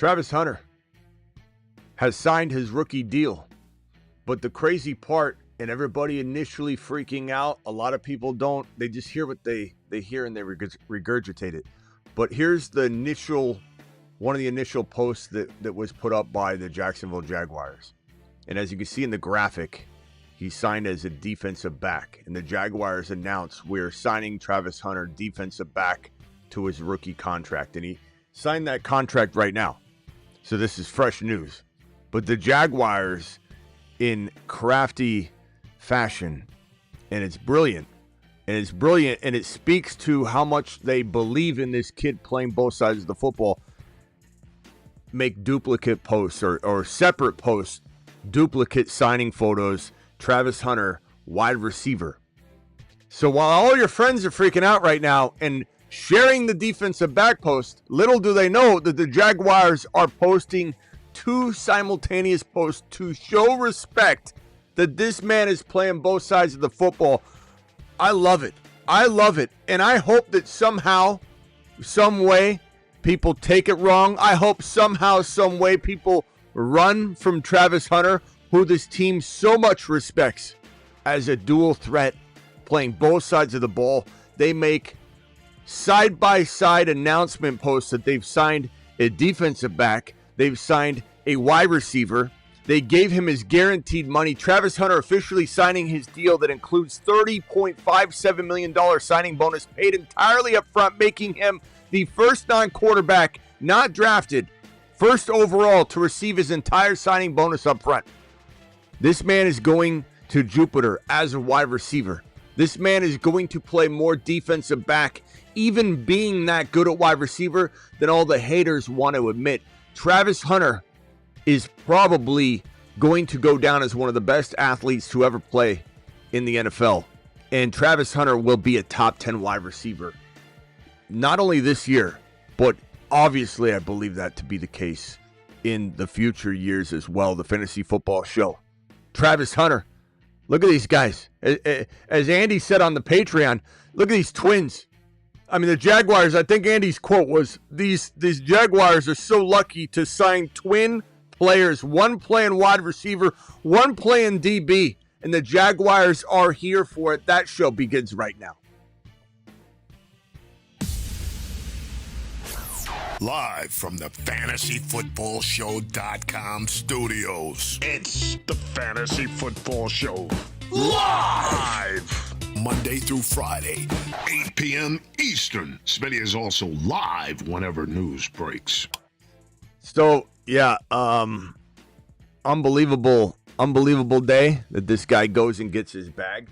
Travis Hunter has signed his rookie deal. But the crazy part, and everybody initially freaking out, a lot of people don't. They just hear what they hear and they regurgitate it. But here's the one of the initial posts that was put up by the Jacksonville Jaguars. And as you can see in the graphic, he signed as a defensive back. And the Jaguars announced, we're signing Travis Hunter defensive back to his rookie contract. And he signed that contract right now. So this is fresh news. But the Jaguars, in crafty fashion, and it's brilliant, and it speaks to how much they believe in this kid playing both sides of the football, make duplicate posts or separate posts, duplicate signing photos, Travis Hunter, wide receiver. So while all your friends are freaking out right now and sharing the defensive back post, little do they know that the Jaguars are posting two simultaneous posts to show respect that this man is playing both sides of the football. I love it. And I hope that somehow, some way, people take it wrong. I hope somehow, some way, people run from Travis Hunter, who this team so much respects as a dual threat, playing both sides of the ball. They make side-by-side announcement posts that they've signed a defensive back. They've signed a wide receiver. They gave him his guaranteed money. Travis Hunter officially signing his deal that includes $30.57 million signing bonus paid entirely up front, making him the first non-quarterback not drafted, first overall, to receive his entire signing bonus up front. This man is going to Jupiter as a wide receiver. This man is going to play more defensive back, even being that good at wide receiver, than all the haters want to admit. Travis Hunter is probably going to go down as one of the best athletes to ever play in the NFL. And Travis Hunter will be a top 10 wide receiver, not only this year, but obviously I believe that to be the case in the future years as well. The Fantasy Football Show. Travis Hunter. Look at these guys. As Andy said on the Patreon, look at these twins. I mean, the Jaguars, I think Andy's quote was, these Jaguars are so lucky to sign twin players, one playing wide receiver, one playing DB, and the Jaguars are here for it. That show begins right now. Live from the FantasyFootballShow.com studios. It's the Fantasy Football Show. Live! Monday through Friday, 8 p.m. Eastern. Smitty is also live whenever news breaks. So, yeah, unbelievable day that this guy goes and gets his bag.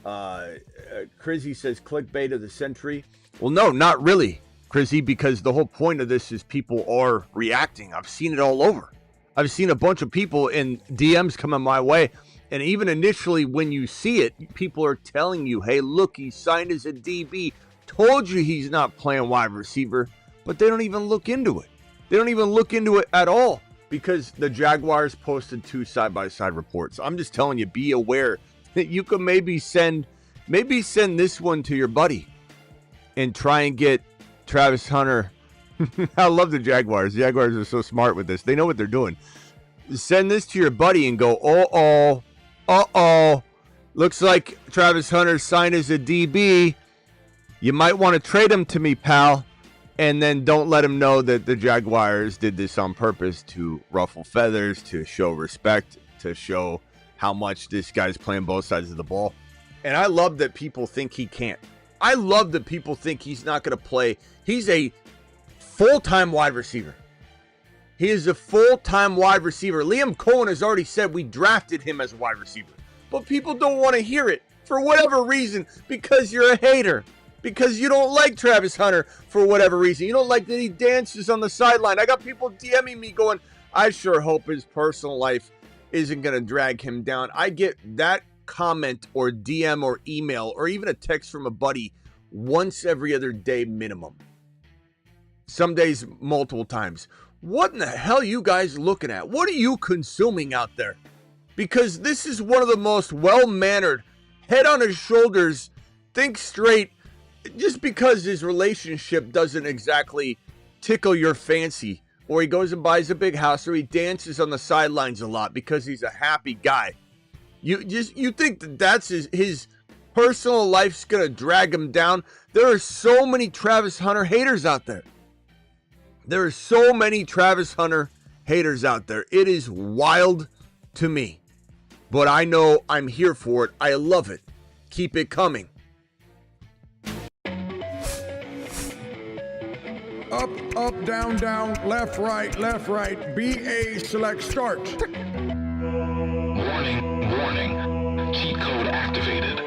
Crizzy says clickbait of the century. Well, no, not really, Crizzy, because the whole point of this is people are reacting. I've seen it all over. I've seen a bunch of people in DMs coming my way. And even initially when you see it, people are telling you, hey, look, he signed as a DB. Told you he's not playing wide receiver. But they don't even look into it. They don't even look into it at all because the Jaguars posted two side-by-side reports. I'm just telling you, be aware that you could maybe send this one to your buddy and try and get Travis Hunter. I love the Jaguars. The Jaguars are so smart with this. They know what they're doing. Send this to your buddy and go, uh-oh. Looks like Travis Hunter signed as a DB. You might want to trade him to me, pal. And then don't let him know that the Jaguars did this on purpose to ruffle feathers, to show respect, to show how much this guy's playing both sides of the ball. And I love that people think he can't. I love that people think he's not going to play. He's a full-time wide receiver. He is a full-time wide receiver. Liam Cohen has already said we drafted him as a wide receiver. But people don't want to hear it for whatever reason, because you're a hater. Because you don't like Travis Hunter for whatever reason. You don't like that he dances on the sideline. I got people DMing me going, I sure hope his personal life isn't going to drag him down. I get that comment or DM or email or even a text from a buddy once every other day minimum. Some days multiple times. What in the hell are you guys looking at? What are you consuming out there? Because this is one of the most well-mannered, head on his shoulders, think straight. Just because his relationship doesn't exactly tickle your fancy or he goes and buys a big house, or he dances on the sidelines a lot because he's a happy guy. You think that that's his personal life's gonna drag him down? There are so many Travis Hunter haters out there. There are so many Travis Hunter haters out there. It is wild to me. But I know I'm here for it. I love it. Keep it coming. Up, up, down, down, left, right, BA, select, start. Warning, warning. Cheat code activated.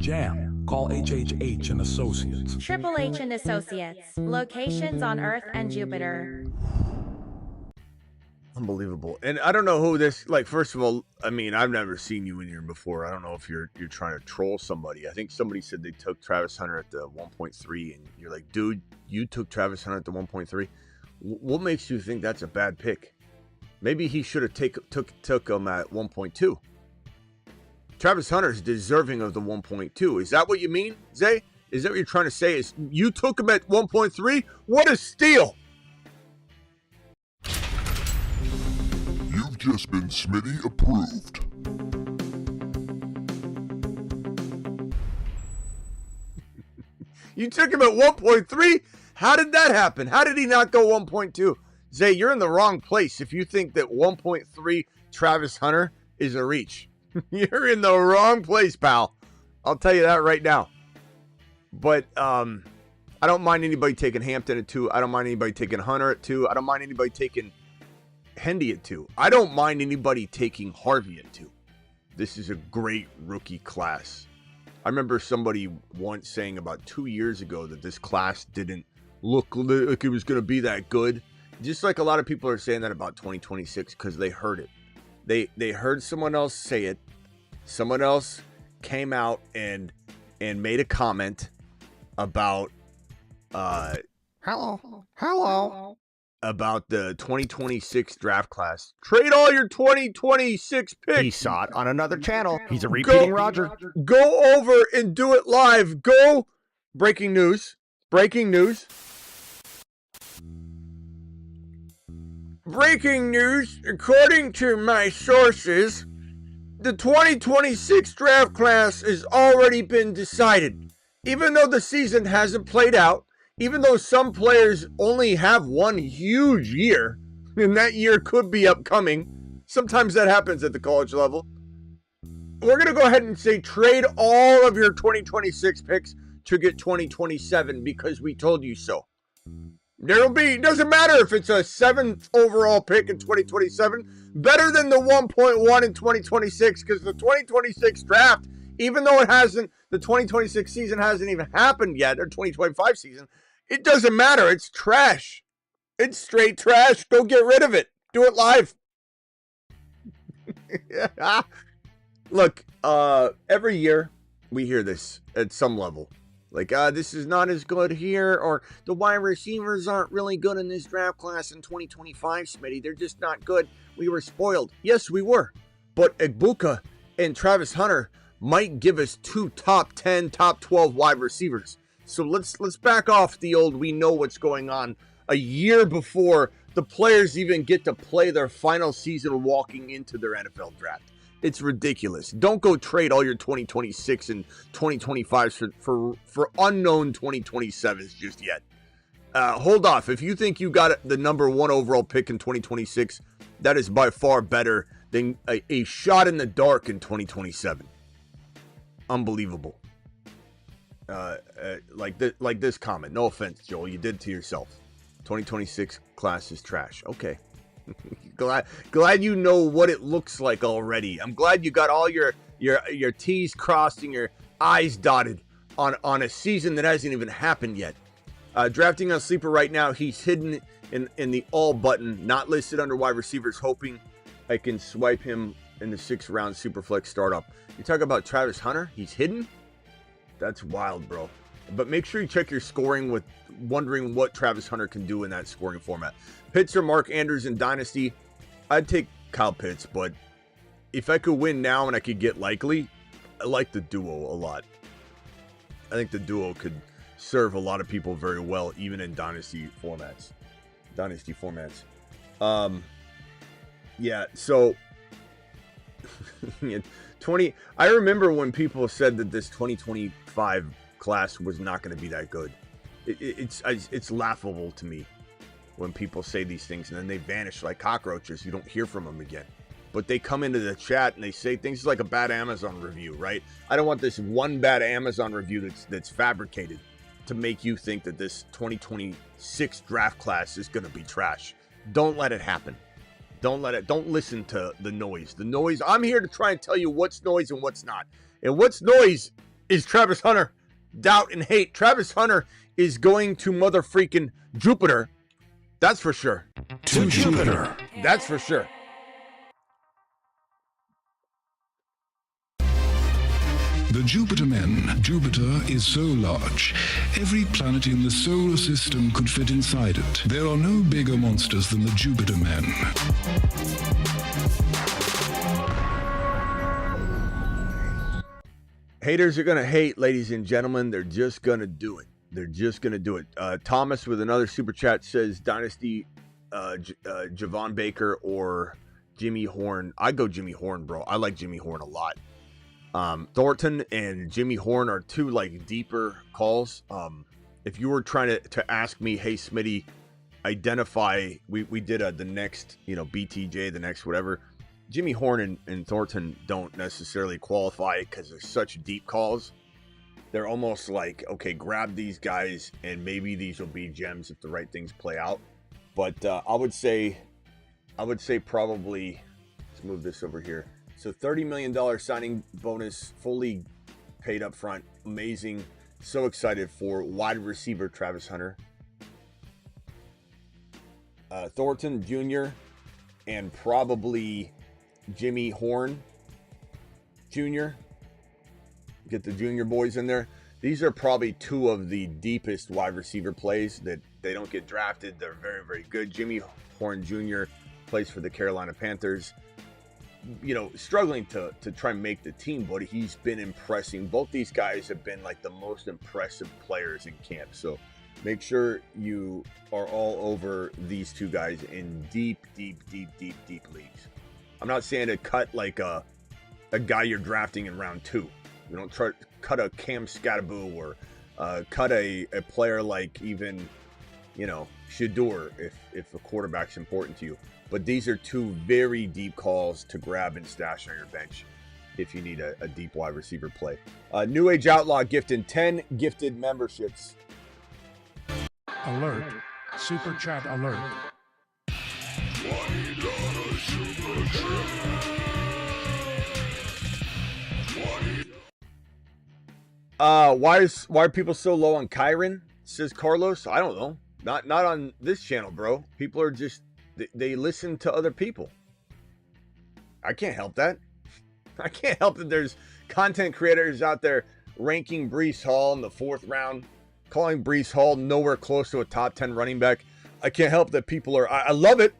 Jam. Call HHH and Associates. Triple H and Associates. Locations on Earth and Jupiter. Unbelievable. And I don't know who this, like, first of all, I mean, I've never seen you in here before. I don't know if you're trying to troll somebody. I think somebody said they took Travis Hunter at the 1.3, and you're like, dude, you took Travis Hunter at the 1.3? What makes you think that's a bad pick? Maybe he should have took him at 1.2. Travis Hunter is deserving of the 1.2. Is that what you mean, Zay? Is that what you're trying to say? Is you took him at 1.3? What a steal! You've just been Smitty approved. You took him at 1.3? How did that happen? How did he not go 1.2? Zay, you're in the wrong place if you think that 1.3 Travis Hunter is a reach. You're in the wrong place, pal. I'll tell you that right now. But I don't mind anybody taking Hampton at 2. I don't mind anybody taking Hunter at 2. I don't mind anybody taking Hendy at 2. I don't mind anybody taking Harvey at 2. This is a great rookie class. I remember somebody once saying about 2 years ago that this class didn't look like it was going to be that good. Just like a lot of people are saying that about 2026 because they heard it. They heard someone else say it. Someone else came out and made a comment about Hello. about the 2026 draft class. Trade all your 2026 picks. He saw it on another channel. He's a repeating Roger. Go over and do it live. Go. Breaking news. Breaking news. Breaking news, according to my sources, the 2026 draft class has already been decided. Even though the season hasn't played out, even though some players only have one huge year, and that year could be upcoming, sometimes that happens at the college level, we're going to go ahead and say trade all of your 2026 picks to get 2027 because we told you so. It doesn't matter if it's a 7th overall pick in 2027, better than the 1.1 in 2026, because the 2026 draft, even though the 2026 season hasn't even happened yet, or 2025 season, it doesn't matter. It's trash. It's straight trash. Go get rid of it. Do it live. Look, every year we hear this at some level. Like, this is not as good here, or the wide receivers aren't really good in this draft class in 2025, Smitty. They're just not good. We were spoiled. Yes, we were. But Egbuka and Travis Hunter might give us 2 top 10, top 12 wide receivers. So let's back off the old we know what's going on a year before the players even get to play their final season walking into their NFL draft. It's ridiculous. Don't go trade all your 2026 and 2025s for unknown 2027s just yet. Hold off. If you think you got the number 1 overall pick in 2026, that is by far better than a shot in the dark in 2027. Unbelievable. Like this comment. No offense, Joel. You did it to yourself. 2026 class is trash. Okay. glad you know what it looks like already. I'm glad you got all your T's crossed and your I's dotted on a season that hasn't even happened yet. Drafting on Sleeper right now, he's hidden in the all button, not listed under wide receivers, hoping I can swipe him in the 6th round Superflex startup. You talk about Travis Hunter, he's hidden? That's wild, bro. But make sure you check your scoring with wondering what Travis Hunter can do in that scoring format. Pitts or Mark Andrews in Dynasty, I'd take Kyle Pitts, but if I could win now and I could get likely, I like the duo a lot. I think the duo could serve a lot of people very well, even in Dynasty formats. Yeah, so 20. I remember when people said that this 2025 class was not going to be that good. It's laughable to me when people say these things and then they vanish like cockroaches. You don't hear from them again. But they come into the chat and they say things like a bad Amazon review, right? I don't want this one bad Amazon review that's fabricated to make you think that this 2026 draft class is going to be trash. Don't let it happen. Don't listen to the noise. The noise, I'm here to try and tell you what's noise and what's not. And what's noise is Travis Hunter. Doubt and hate. Travis Hunter is going to mother freaking Jupiter. That's for sure. To Jupiter. That's for sure. The Jupiter men. Jupiter is so large, every planet in the solar system could fit inside it. There are no bigger monsters than the Jupiter men. Haters are going to hate, ladies and gentlemen. They're just going to do it. They're just going to do it. Thomas with another super chat says Dynasty, Javon Baker or Jimmy Horn. I go Jimmy Horn, bro. I like Jimmy Horn a lot. Thornton and Jimmy Horn are two like deeper calls. If you were trying to ask me, hey Smitty, identify, we did the next, BTJ, the next whatever. Jimmy Horn and Thornton don't necessarily qualify because they're such deep calls. They're almost like, okay, grab these guys and maybe these will be gems if the right things play out. But I would say probably, let's move this over here. So $30 million signing bonus, fully paid up front. Amazing. So excited for wide receiver Travis Hunter. Thornton Jr. and probably Jimmy Horn Jr. Get the junior boys in there. These are probably two of the deepest wide receiver plays that they don't get drafted. They're very, very good. Jimmy Horn Jr. plays for the Carolina Panthers. Struggling to try and make the team, but he's been impressing. Both these guys have been like the most impressive players in camp. So make sure you are all over these two guys in deep leagues. I'm not saying to cut like a guy you're drafting in round 2. You don't try to cut a Cam Scattaboo or cut a player like even, Shedeur if a quarterback's important to you. But these are two very deep calls to grab and stash on your bench if you need a deep wide receiver play. New Age Outlaw gifted 10 gifted memberships. Alert. Super chat alert. Why are people so low on Kyren? Says Carlos. I don't know. Not on this channel, bro. People are just they listen to other people. I can't help that. I can't help that there's content creators out there ranking Breece Hall in the 4th round, calling Breece Hall nowhere close to a top 10 running back. I can't help that people are. I love it.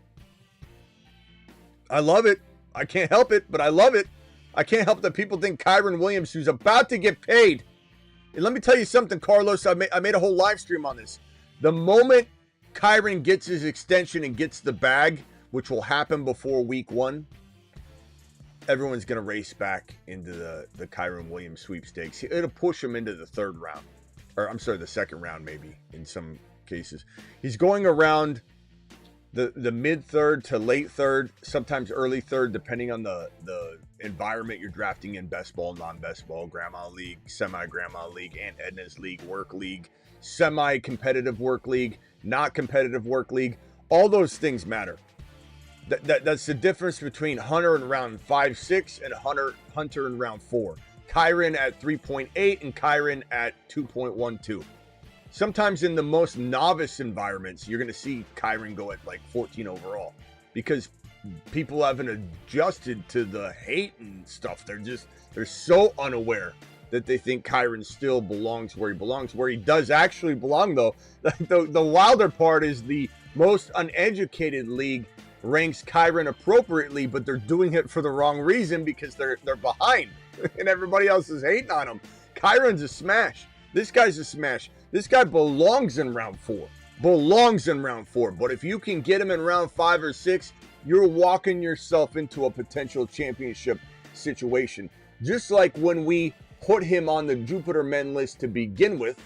I love it. I can't help it, but I love it. I can't help that people think Kyren Williams, who's about to get paid. And let me tell you something, Carlos. I made a whole live stream on this. The moment Kyren gets his extension and gets the bag, which will happen before week 1, everyone's going to race back into the Kyren Williams sweepstakes. It'll push him into the 3rd round. Or, I'm sorry, the 2nd round maybe in some cases. He's going around the mid-3rd to late 3rd, sometimes early 3rd, depending on the environment you're drafting in: best ball, non-best ball, grandma league, semi-grandma league, Aunt Edna's league, work league, semi-competitive work league, not competitive work league. All those things matter. That's the difference between Hunter in round 5-6 and Hunter in round 4. Kyren at 3.8 and Kyren at 2.12. Sometimes in the most novice environments, you're going to see Kyren go at like 14 overall because people haven't adjusted to the hate and stuff. They're so unaware that they think Kyren still belongs where he belongs. Where he does actually belong, though. The wilder part is the most uneducated league ranks Kyren appropriately, but they're doing it for the wrong reason because they're behind and everybody else is hating on him. Kyren's a smash. This guy's a smash. This guy belongs in round 4. But if you can get him in round 5 or 6, you're walking yourself into a potential championship situation. Just like when we put him on the Jupiter Men list to begin with.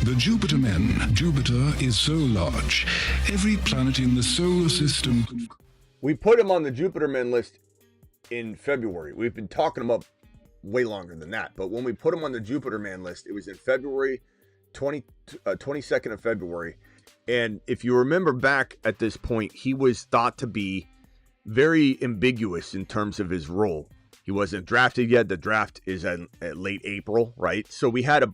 The Jupiter Men. Jupiter is so large. Every planet in the solar system. We put him on the Jupiter Men list in February. We've been talking about way longer than that. But when we put him on the Jupiter Man list, it was in February, 22nd of February. And if you remember back at this point, he was thought to be very ambiguous in terms of his role. He wasn't drafted yet. The draft is at late April, right? So we had a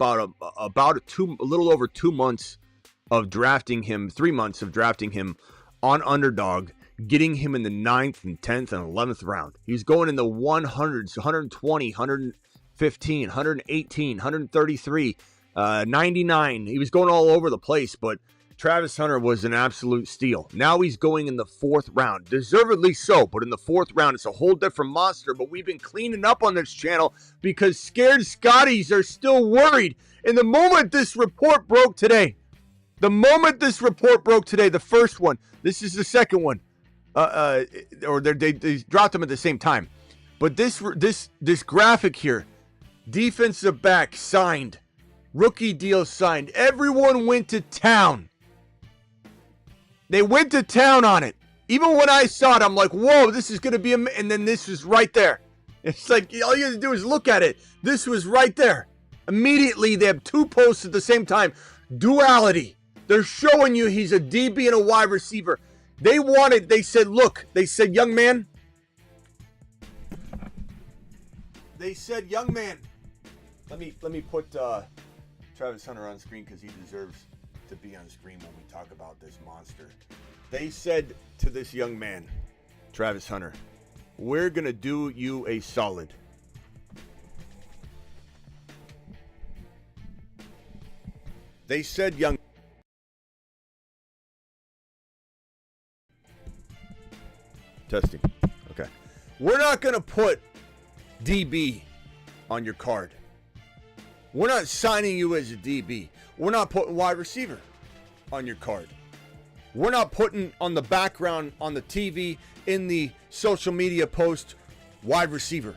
little over 2 months of drafting him, 3 months of drafting him on Underdog, getting him in the 9th and 10th and 11th round. He's going in the 100s, 120, 115, 118, 133, 99. He was going all over the place, but Travis Hunter was an absolute steal. Now he's going in the 4th round. Deservedly so, but in the 4th round, it's a whole different monster. But we've been cleaning up on this channel because scared Scotties are still worried. And the moment this report broke today, the first one, this is the second one, or they dropped them at the same time. But this graphic here, defensive back signed, rookie deal signed. Everyone went to town. They went to town on it. Even when I saw it, I'm like, whoa, this is going to be and then this was right there. It's like, all you have to do is look at it. This was right there. Immediately, they have 2 posts at the same time. Duality. They're showing you he's a DB and a wide receiver. They said, young man. They said, young man. Let me put Travis Hunter on screen because he deserves to be on screen when we talk about this monster. They said to this young man, Travis Hunter, we're going to do you a solid. They said, young. Testing. Okay. We're not going to put DB on your card. We're not signing you as a DB. We're not putting wide receiver on your card. We're not putting on the background on the TV in the social media post wide receiver.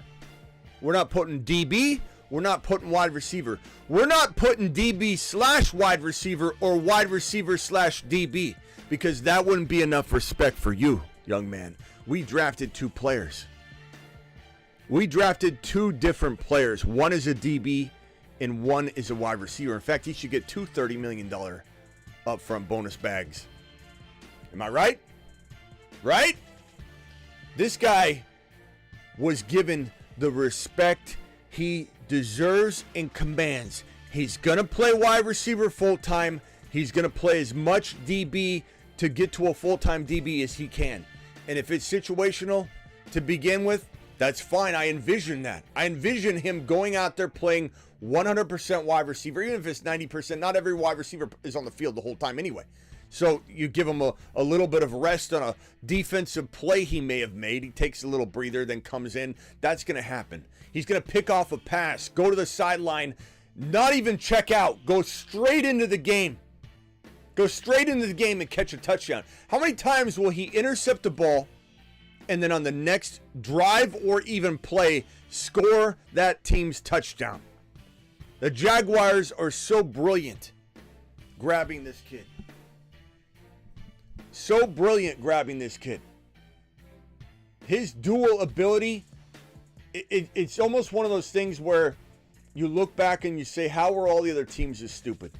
We're not putting DB. We're not putting wide receiver. We're not putting DB / wide receiver or wide receiver / DB because that wouldn't be enough respect for you, young man. We drafted 2 players. We drafted 2 different players. One is a DB and one is a wide receiver. In fact, he should get 2 $30 million upfront bonus bags. Am I right? Right? This guy was given the respect he deserves and commands. He's going to play wide receiver full-time. He's going to play as much DB to get to a full-time DB as he can. And if it's situational to begin with, that's fine. I envision that. I envision him going out there playing 100% wide receiver, even if it's 90%. Not every wide receiver is on the field the whole time anyway. So you give him a little bit of rest on a defensive play he may have made. He takes a little breather, then comes in. That's going to happen. He's going to pick off a pass, go to the sideline, not even check out, go straight into the game. Go straight into the game and catch a touchdown. How many times will he intercept the ball and then on the next drive or even play, score that team's touchdown? The Jaguars are so brilliant grabbing this kid. So brilliant grabbing this kid. His dual ability, it's almost one of those things where you look back and you say, how were all the other teams as stupid?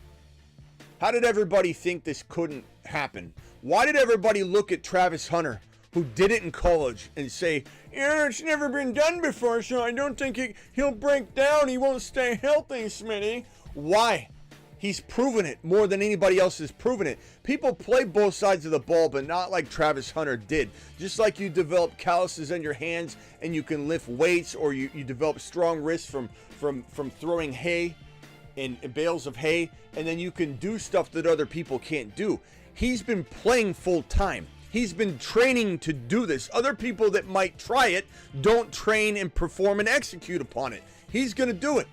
How did everybody think this couldn't happen? Why did everybody look at Travis Hunter, who did it in college, and say, yeah, it's never been done before, so I don't think he'll break down. He won't stay healthy, Smitty. Why? He's proven it more than anybody else has proven it. People play both sides of the ball, but not like Travis Hunter did. Just like you develop calluses in your hands and you can lift weights, or you develop strong wrists from throwing hay and bales of hay, and then you can do stuff that other people can't do. He's been playing full time. He's been training to do this. Other people that might try it don't train and perform and execute upon it. He's going to do it.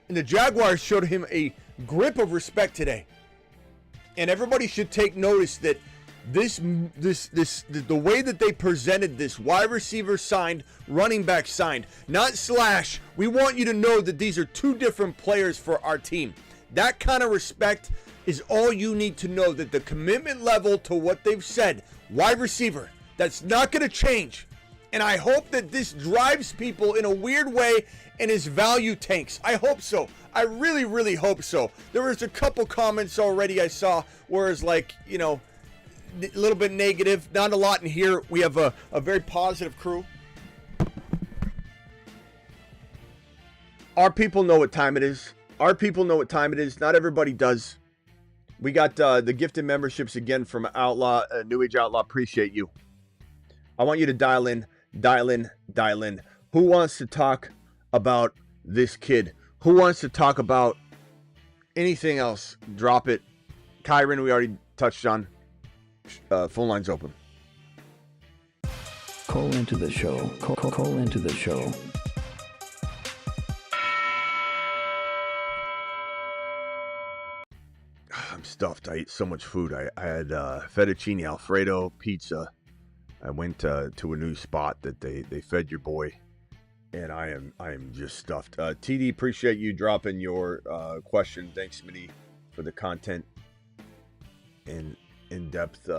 And the Jaguars showed him a grip of respect today. And everybody should take notice that the way that they presented this, wide receiver signed, running back signed, not slash. We want you to know that these are two different players for our team. That kind of respect is all you need to know, that the commitment level to what they've said, wide receiver, that's not going to change. And I hope that this drives people in a weird way and his value tanks. I hope so. I really, really hope so. There was a couple comments already I saw where it's like, a little bit negative. Not a lot in here. We have a very positive crew. Our people know what time it is. Our people know what time it is. Not everybody does. We got the gifted memberships again from Outlaw, New Age Outlaw. Appreciate you. I want you to dial in. Who wants to talk about this kid? Who wants to talk about anything else? Drop it. Kyren, we already touched on. Phone line's open. Call into the show. Call into the show. I'm stuffed. I ate so much food. I had fettuccine Alfredo pizza. I went to a new spot that they fed your boy, and I am just stuffed. TD, appreciate you dropping your question. Thanks, Smitty, for the content and in-depth.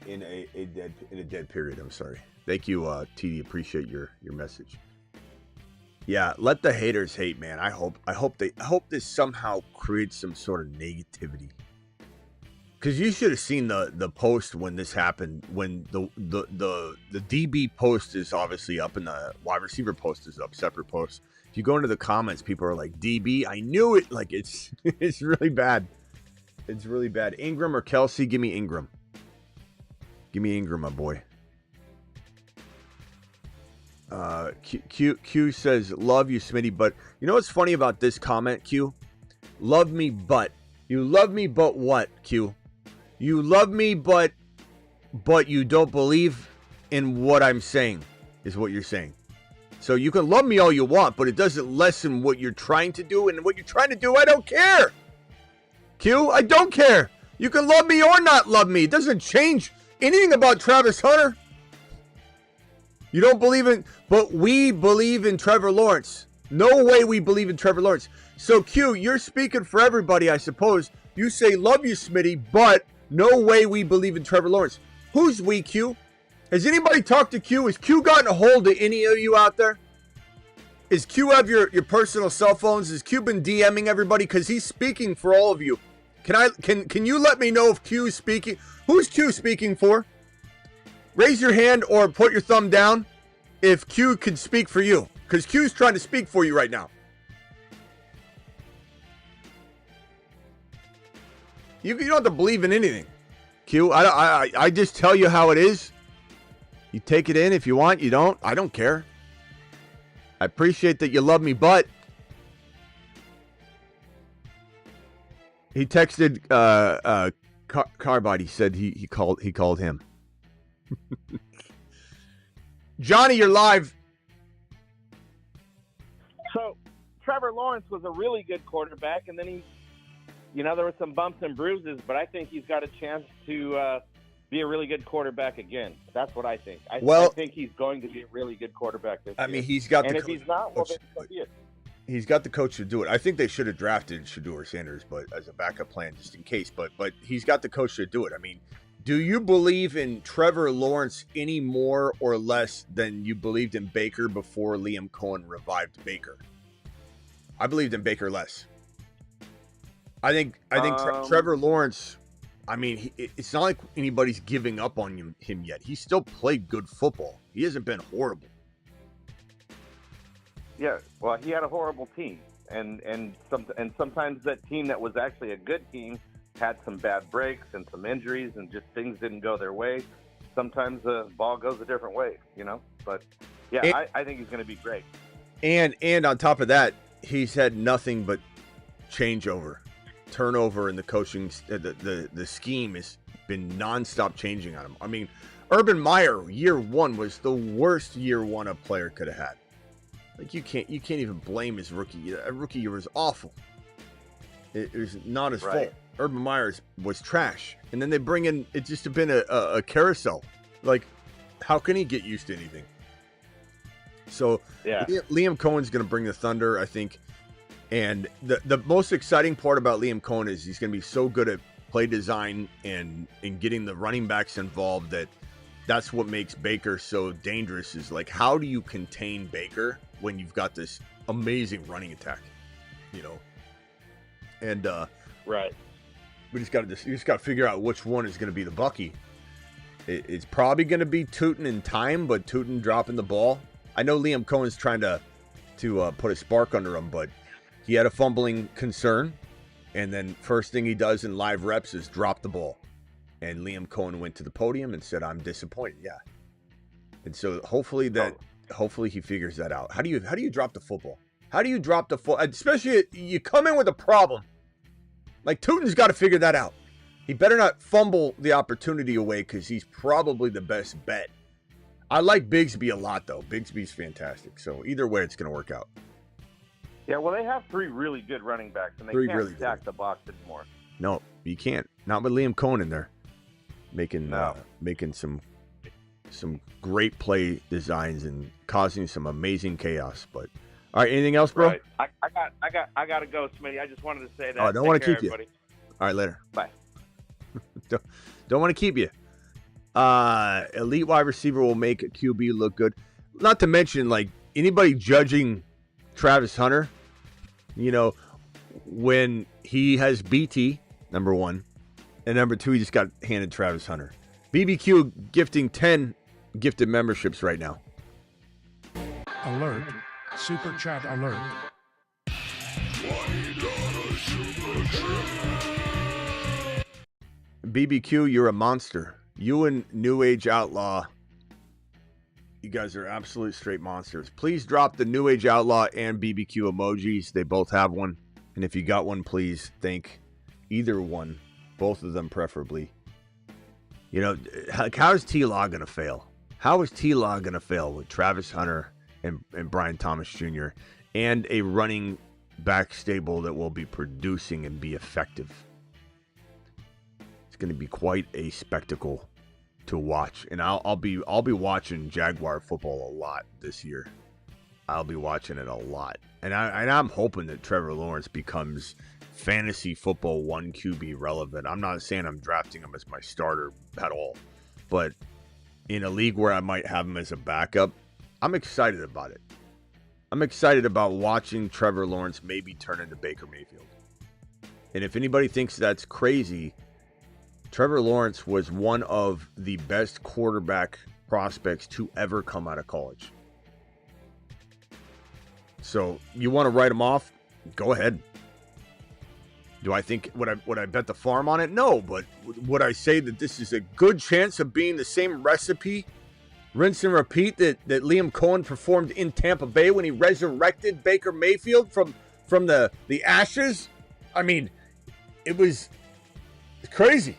In a dead period. I'm sorry. Thank you, TD. Appreciate your message. Yeah, let the haters hate, man. I hope this somehow creates some sort of negativity. Because you should have seen the post when this happened, when the DB post is obviously up and the wide receiver post is up, separate posts. If you go into the comments, people are like, DB, I knew it. Like, it's really bad. It's really bad. Ingram or Kelsey? Give me Ingram. Give me Ingram, my boy. Q says, love you, Smitty, but you know what's funny about this comment, Q? Love me, but. You love me, but what, Q? You love me, but you don't believe in what I'm saying, is what you're saying. So you can love me all you want, but it doesn't lessen what you're trying to do, and what you're trying to do, I don't care. Q, I don't care. You can love me or not love me. It doesn't change anything about Travis Hunter. You don't believe in, but we believe in Trevor Lawrence. No way we believe in Trevor Lawrence. So Q, you're speaking for everybody, I suppose. You say, love you, Smitty, but no way we believe in Trevor Lawrence. Who's we, Q? Has anybody talked to Q? Has Q gotten a hold of any of you out there? Is Q have your personal cell phones? Has Q been DMing everybody? Because he's speaking for all of you. Can you let me know if Q is speaking? Who's Q speaking for? Raise your hand or put your thumb down if Q can speak for you. Because Q's trying to speak for you right now. You don't have to believe in anything, Q. I just tell you how it is. You take it in if you want. You don't. I don't care. I appreciate that you love me, but he texted Carbide. He said he called him. Johnny, you're live. So Trevor Lawrence was a really good quarterback, and then there were some bumps and bruises, but I think he's got a chance to be a really good quarterback again. That's what I think. I think he's going to be a really good quarterback this year. I mean, he's got and the if he's not, well, then so be it. He's got the coach to do it. I think they should have drafted Shedeur Sanders, but as a backup plan, just in case. But he's got the coach to do it. I mean, do you believe in Trevor Lawrence any more or less than you believed in Baker before Liam Cohen revived Baker? I believed in Baker less. I think Trevor Lawrence, I mean, it's not like anybody's giving up on him yet. He still played good football. He hasn't been horrible. Yeah, well, he had a horrible team. and sometimes that team that was actually a good team had some bad breaks and some injuries, and just things didn't go their way. Sometimes the ball goes a different way, But yeah, I think he's going to be great. And on top of that, he's had nothing but turnover in the coaching. The scheme has been nonstop changing on him. I mean, Urban Meyer year one was the worst year one a player could have had. Like you can't even blame his rookie year. A rookie year was awful. It was not his fault. Urban Meyer was trash, and then they bring in. It's just been a carousel. Like, how can he get used to anything? So yeah, Liam Cohen's going to bring the thunder, I think. And the most exciting part about Liam Cohen is he's going to be so good at play design and getting the running backs involved that's what makes Baker so dangerous. Is like, how do you contain Baker when you've got this amazing running attack? And right. We just got to figure out which one is going to be the Bucky. It's probably going to be Tootin in time, but Tootin dropping the ball. I know Liam Cohen's trying to put a spark under him, but he had a fumbling concern, and then first thing he does in live reps is drop the ball. And Liam Cohen went to the podium and said, "I'm disappointed." Yeah, and so hopefully he figures that out. How do you drop the football? How do you drop the football? Especially you come in with a problem. Like, Tootin's got to figure that out. He better not fumble the opportunity away, because he's probably the best bet. I like Bigsby a lot, though. Bigsby's fantastic. So either way, it's going to work out. Yeah, well, they have three really good running backs, and they can't really stack the box anymore. No, you can't. Not with Liam Cohen in there, making some great play designs and causing some amazing chaos. But all right, anything else, bro? Right. I got to go, Smitty. I just wanted to say that. Oh, I don't want to keep you. All right, later. Bye. don't want to keep you. Elite wide receiver will make a QB look good. Not to mention, like, anybody judging Travis Hunter, when he has BT, number one, and number two, he just got handed Travis Hunter. BBQ gifting 10 gifted memberships right now. Alert. Super chat alert. BBQ, you're a monster. You and New Age Outlaw, you guys are absolute straight monsters. Please drop the New Age Outlaw and BBQ emojis. They both have one. And if you got one, please thank either one. Both of them preferably. How is T-Law going to fail? How is T-Law going to fail with Travis Hunter and Brian Thomas Jr. and a running back stable that will be producing and be effective? It's going to be quite a spectacle to watch, and I'll be watching Jaguar football a lot this year. I'll be watching it a lot, and I'm hoping that Trevor Lawrence becomes fantasy football 1 QB relevant. I'm not saying I'm drafting him as my starter at all, but in a league where I might have him as a backup, I'm excited about it. I'm excited about watching Trevor Lawrence maybe turn into Baker Mayfield. And if anybody thinks that's crazy, Trevor Lawrence was one of the best quarterback prospects to ever come out of college. So you want to write him off? Go ahead. Do I think, would I bet the farm on it? No, but would I say that this is a good chance of being the same recipe, rinse and repeat, that Liam Cohen performed in Tampa Bay when he resurrected Baker Mayfield from the ashes? I mean, it's crazy.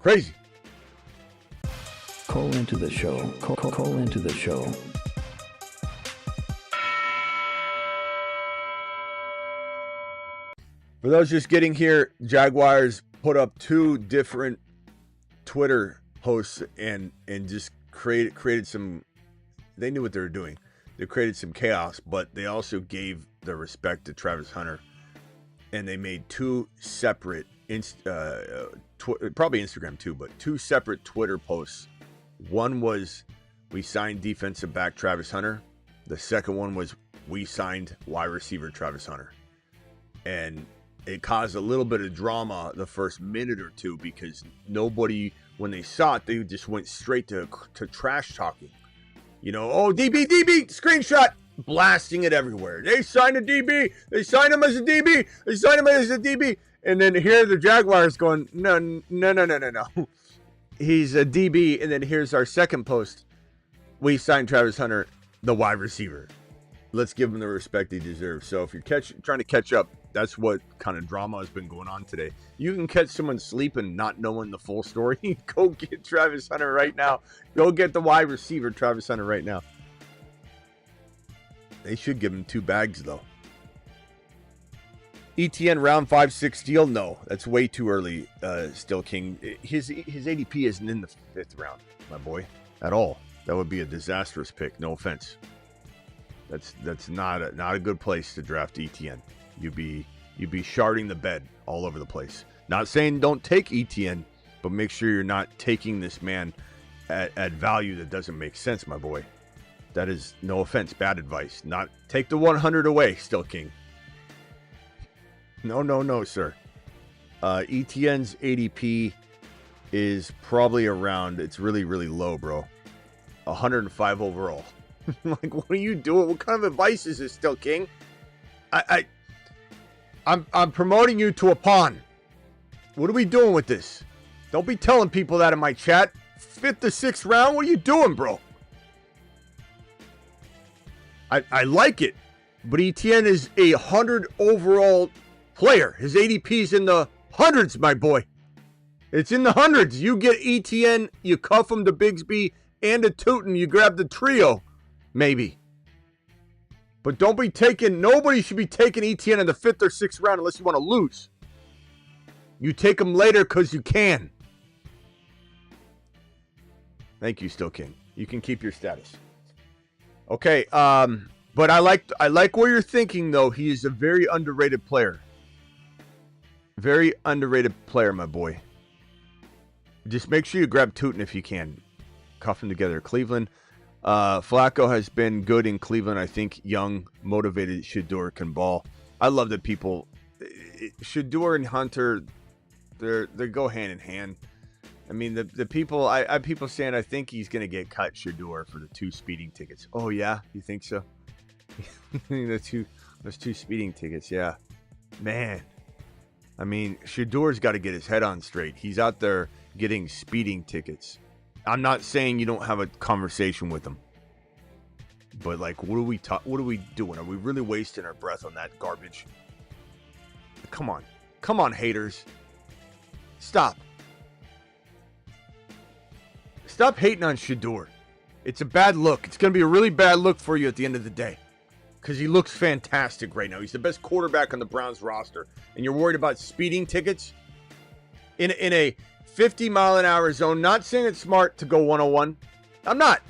Crazy. Call into the show. Call into the show. For those just getting here, Jaguars put up 2 different Twitter posts and just created some. They knew what they were doing. They created some chaos, but they also gave the respect to Travis Hunter, and they made 2 separate, probably Instagram too, but 2 separate Twitter posts. One was, we signed defensive back Travis Hunter. The second one was, we signed wide receiver Travis Hunter. And it caused a little bit of drama the first minute or two, because nobody, when they saw it, they just went straight to trash talking. You know, oh, DB, screenshot, blasting it everywhere. They signed a DB. They signed him as a DB. They signed him as a DB. And then here the Jaguars going, no. He's a DB. And then here's our second post. We signed Travis Hunter, the wide receiver. Let's give him the respect he deserves. So if you're trying to catch up, that's what kind of drama has been going on today. You can catch someone sleeping, not knowing the full story. Go get Travis Hunter right now. Go get the wide receiver, Travis Hunter, right now. They should give him 2 bags, though. ETN round 5-6 deal? No, that's way too early, Still King. His ADP isn't in the 5th round, my boy, at all. That would be a disastrous pick. No offense. That's not a good place to draft ETN. You'd be sharding the bed all over the place. Not saying don't take ETN, but make sure you're not taking this man at value that doesn't make sense, my boy. That is, no offense, bad advice. Not take the 100 away, Still King. No, sir. ETN's ADP is probably around, it's really, really low, bro. 105 overall. Like, what are you doing? What kind of advice is this, Still King? I'm promoting you to a pawn. What are we doing with this? Don't be telling people that in my chat. 5th to 6th round? What are you doing, bro? I like it, but ETN is a 100 overall player. His ADP's in the hundreds, my boy. It's in the hundreds. You get ETN, you cuff him to Bigsby and a Tootin, you grab the trio, maybe. But don't be taking, nobody should be taking ETN in the 5th or 6th round unless you want to lose. You take him later because you can. Thank you, Still King. You can keep your status. Okay, but I like where you're thinking, though. He is a very underrated player. Very underrated player, my boy. Just make sure you grab Tootin if you can. Cuff him together. Cleveland. Flacco has been good in Cleveland. I think young, motivated Shedeur can ball. I love that people... Shedeur and Hunter, they go hand in hand. I mean, the people... I have people saying I think he's going to get cut, Shedeur, for the 2 speeding tickets. Oh, yeah? You think so? Those 2 speeding tickets, yeah. Man. I mean, Shedeur's got to get his head on straight. He's out there getting speeding tickets. I'm not saying you don't have a conversation with him. But, like, what are we doing? Are we really wasting our breath on that garbage? Come on. Come on, haters. Stop. Stop hating on Shedeur. It's a bad look. It's going to be a really bad look for you at the end of the day. Because he looks fantastic right now. He's the best quarterback on the Browns roster. And you're worried about speeding tickets? In a 50-mile-an-hour zone. Not saying it's smart to go 101. I'm not.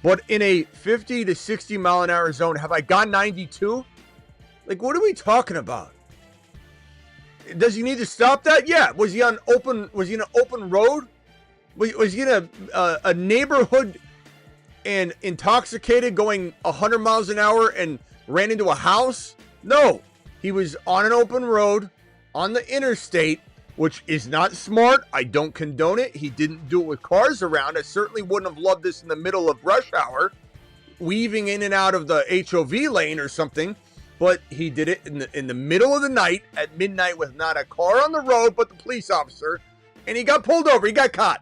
But in a 50 to 60-mile-an-hour zone, have I gone 92? Like, what are we talking about? Does he need to stop that? Yeah. Was he in an open road? Was he in a neighborhood and intoxicated going 100 miles an hour and ran into a house? No. He was on an open road on the interstate, which is not smart. I don't condone it. He didn't do it with cars around. I certainly wouldn't have loved this in the middle of rush hour, weaving in and out of the HOV lane or something. But he did it in the middle of the night at midnight with not a car on the road but the police officer. And he got pulled over. He got caught.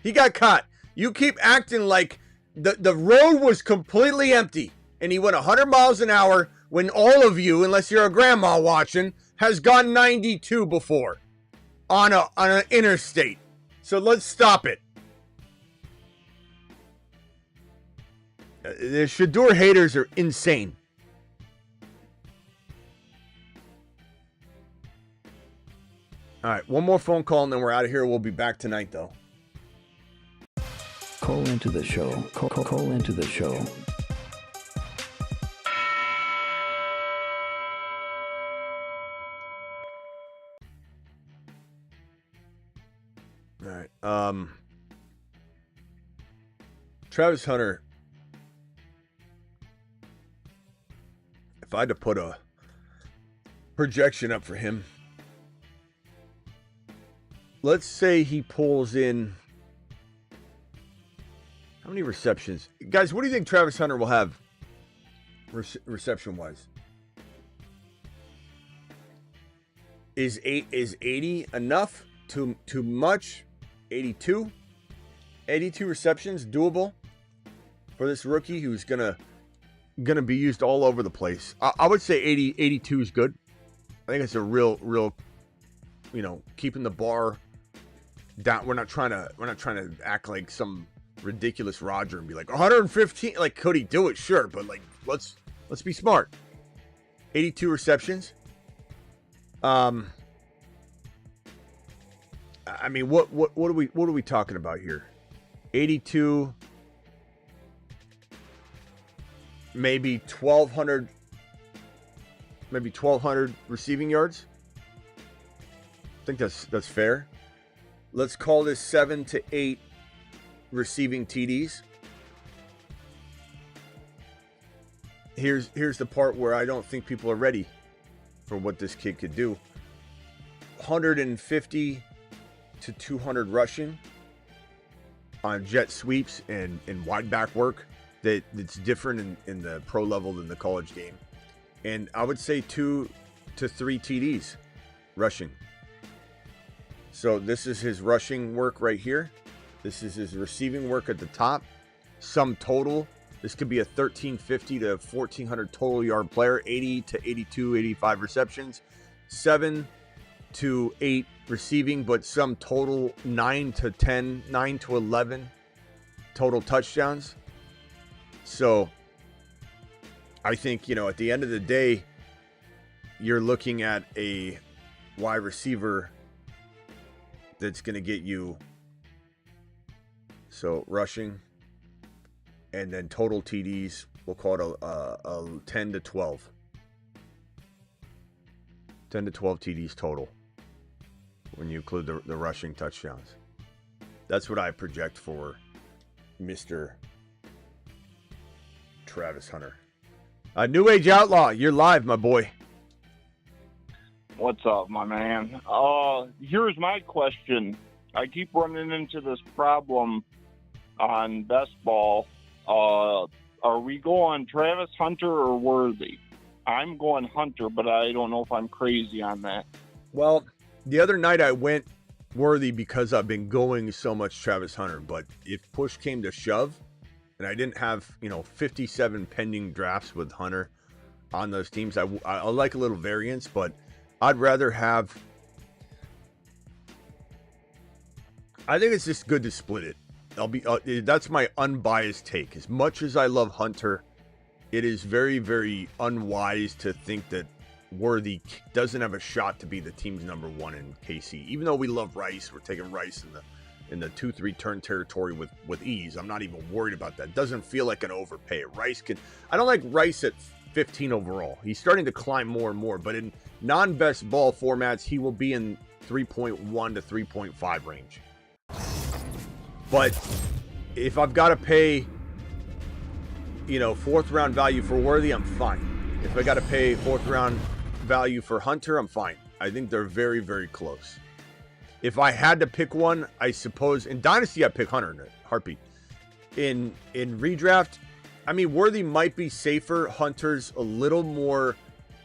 He got caught. You keep acting like the road was completely empty and he went 100 miles an hour when all of you, unless you're a grandma watching, has gone 92 before on an interstate. So let's stop it. The Shedeur haters are insane. All right, one more phone call and then we're out of here. We'll be back tonight, though. Call into the show. Call into the show. All right. Travis Hunter. If I had to put a projection up for him, let's say he pulls in. How many receptions? Guys, what do you think Travis Hunter will have reception-wise? Is 80 enough? Too much? 82? 82 receptions, doable for this rookie who's gonna be used all over the place. I would say 82 is good. I think it's a real, keeping the bar down. We're not trying to act like some ridiculous Roger and be like 115. Like, could he do it? Sure, but like let's be smart. 82 receptions. I mean, what are we talking about here? 82, maybe 1,200 receiving yards. I think that's fair. Let's call this 7 to 8 receiving TDs. Here's the part where I don't think people are ready for what this kid could do. 150 to 200 rushing on jet sweeps and wide back work that's different in the pro level than the college game. And I would say 2 to 3 TDs rushing. So this is his rushing work right here. This is his receiving work at the top. Sum total. This could be a 1,350 to 1,400 total yard player. 80 to 82, 85 receptions. 7 to 8 receiving, but some total 9 to 10, 9 to 11 total touchdowns. So I think, at the end of the day, you're looking at a wide receiver that's going to get you, so rushing, and then total TDs, we'll call it a 10 to 12. 10 to 12 TDs total when you include the rushing touchdowns. That's what I project for Mr. Travis Hunter. New Age Outlaw, you're live, my boy. What's up, my man? Here's my question. I keep running into this problem on best ball. Are we going Travis Hunter or Worthy? I'm going Hunter, but I don't know if I'm crazy on that. Well, the other night I went Worthy because I've been going so much Travis Hunter. But if push came to shove, and I didn't have 57 pending drafts with Hunter on those teams, I like a little variance, but I'd rather have. I think it's just good to split it. That's my unbiased take. As much as I love Hunter, it is very, very unwise to think that Worthy doesn't have a shot to be the team's number one in KC. Even though we love Rice, we're taking Rice in the 2-3 turn territory with ease. I'm not even worried about that. It doesn't feel like an overpay. I don't like Rice at 15 overall. He's starting to climb more and more, but in non-best ball formats, he will be in 3.1 to 3.5 range. But if I've got to pay, fourth round value for Worthy, I'm fine. If I got to pay fourth round value for Hunter, I'm fine. I think they're very, very close. If I had to pick one, I suppose in Dynasty, I'd pick Hunter in a heartbeat. In redraft, I mean, Worthy might be safer. Hunter's a little more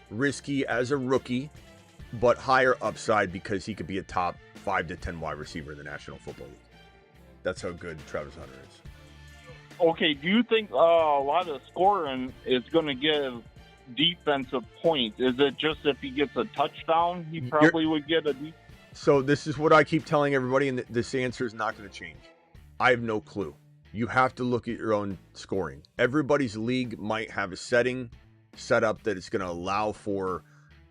risky as a rookie, but higher upside because he could be a top 5 to 10 wide receiver in the National Football League. That's how good Travis Hunter is. Okay, do you think a lot of scoring is going to give defensive points? Is it just if he gets a touchdown, he probably would get a So this is what I keep telling everybody, and this answer is not going to change. I have no clue. You have to look at your own scoring. Everybody's league might have a setting set up that it's going to allow for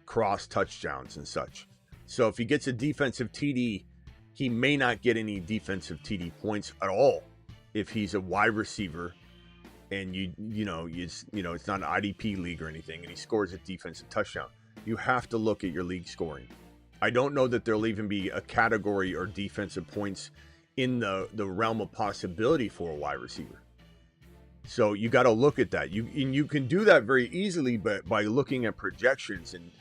cross touchdowns and such. So if he gets a defensive TD, he may not get any defensive TD points at all if he's a wide receiver and it's not an IDP league or anything and he scores a defensive touchdown. You have to look at your league scoring. I don't know that there'll even be a category or defensive points in the realm of possibility for a wide receiver. So you got to look at that. You can do that very easily by looking at projections and